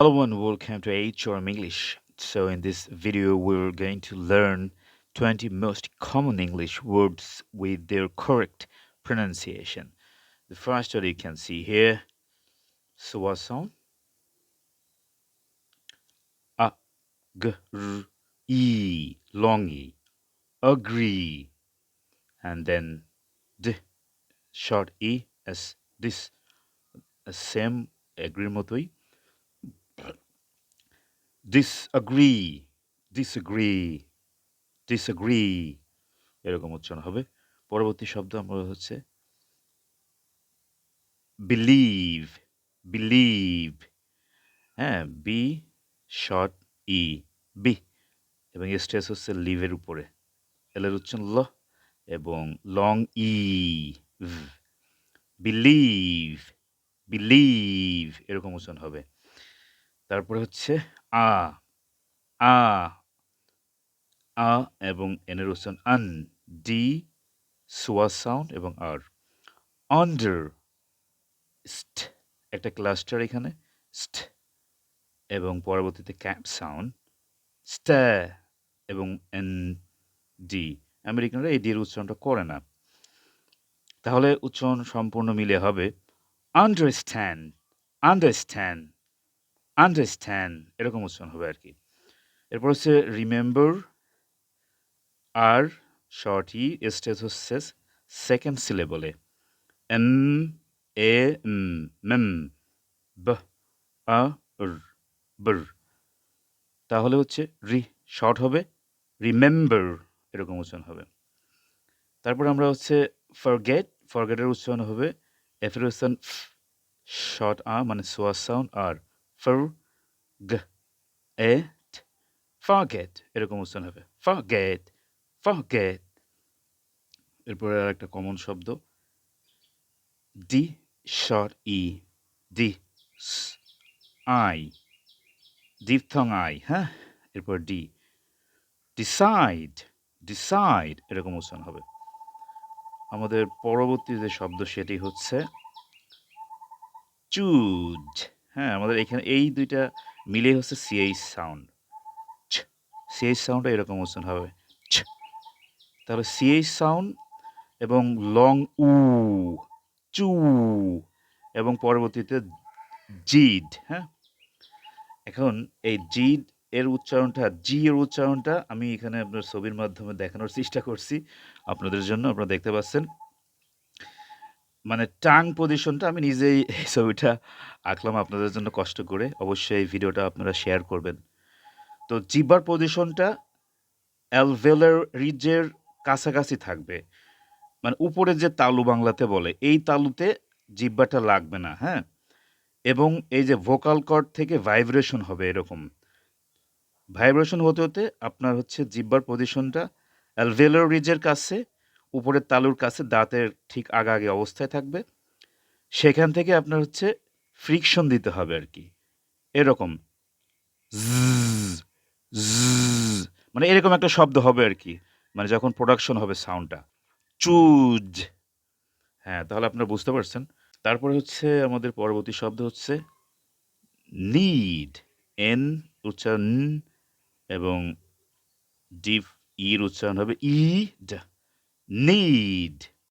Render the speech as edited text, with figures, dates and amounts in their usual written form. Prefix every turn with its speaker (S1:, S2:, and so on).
S1: Hello and welcome to HRM English. So in this video we're going to learn 20 most common English words with their correct pronunciation. The first one you can see here, sound, a, g, r, e, long e, agree, and then d, short e, as this, same agree মতোই, disagree, disagree, disagree, এরকম উচ্চারণ হবে। পরবর্তী শব্দ আমরা হচ্ছে believe, believe, হ্যাঁ, B short ই, B, এবং স্ট্রেস হচ্ছে লিভের উপরে, এলের উচ্চারণ ল এবং লং ই, বিলিভ, বিলিভ, এরকম উচ্চারণ হবে। তারপরে হচ্ছে আ, আ, আ এবং এনের উচ্চারণ আন, ডি, সোয়া সাউন্ড এবং আর, আন্ডার, st, একটা ক্লাস্টার এখানে, st, এবং পরবর্তীতে ক্যাপ সাউন্ড, স্ট্যা এবং এন, ডি। আমেরিকানরা এই ডি এর উচ্চারণটা করে না। তাহলে উচ্চারণ সম্পূর্ণ মিলে হবে আন্ডারস্ট্যান্ড, আন্ডারস্ট্যান্ড, আন্ডারস্ট্যান্ড, এরকম উচ্চারণ হবে আর কি। এরপর হচ্ছে রিমেম্বার, আর শর্ট ই, স্টেজ হচ্ছে সেকেন্ড সিলেবলে, এম, এ, মেম, ব, আ, র, বর। তাহলে হচ্ছে রি শর্ট হবে রিমেম্বার, এরকম উচ্চারণ হবে। তারপর আমরা হচ্ছে ফরগেট, ফরগেটের উচ্চারণ হবে এফ এর উচ্চারণ ফ, শর্ট আ মানে সোয়া সাউন্ড, আর ফর, গ, এ, ফরগেট, এরকম উচ্চারণ হবে ফরগেট, ফরগেট। এরপরে আর একটা কমন শব্দ D, short E, D, I, diphthong I, হ্যাঁ। এরপর ডি, ডিসাইড, ডিসাইড, এরকম উচ্চারণ হবে। আমাদের পরবর্তী যে শব্দ সেটি হচ্ছে চুজ, হ্যাঁ। আমাদের এখানে এই দুইটা মিলে হচ্ছে সিএইচ সাউন্ড, সিএইচ সাউন্ডটা এরকম উচ্চারণ হবে ছ। তাহলে সিএইচ সাউন্ড এবং লং উ, চু, এবং পরবর্তীতে জিড, হ্যাঁ। এখন এই জিড এর উচ্চারণটা, জি এর উচ্চারণটা আমি এখানে আপনার ছবির মাধ্যমে দেখানোর চেষ্টা করছি আপনাদের জন্য, আপনারা দেখতে পাচ্ছেন। মানে টাং পজিশনটা আমি নিজেই এই ছবিটা আঁকলাম আপনাদের জন্য কষ্ট করে। অবশ্যই এই ভিডিওটা আপনারা শেয়ার করবেন। তো জিহ্বার পজিশনটা অ্যালভেলার রিজের কাছাকাছি থাকবে। মানে উপরে যে তালু বাংলাতে বলে, এই তালুতে জিহ্বাটা লাগবে না, হ্যাঁ। এবং এই যে ভোকাল কর্ড থেকে ভাইব্রেশন হবে এরকম। ভাইব্রেশন হতে হতে আপনার হচ্ছে জিহ্বার পজিশনটা অ্যালভেলার রিজের কাছে, উপরের তালুর কাছে দাঁতের ঠিক আগে অবস্থায় থাকবে। সেখান থেকে আপনার হচ্ছে ফ্রিকশন দিতে হবে আর কি, এরকম zzz, zzz, মানে এরকম একটা শব্দ হবে আর কি, মানে যখন প্রোডাকশন হবে সাউন্ডটা চুজ। হ্যাঁ, তাহলে আপনারা বুঝতে পারছেন। তারপরে হচ্ছে আমাদের পরবর্তী শব্দ হচ্ছে নিড, এন উচ্চারণ ন, এবং ডিপ ইর উচ্চারণ হবে ই, নিড,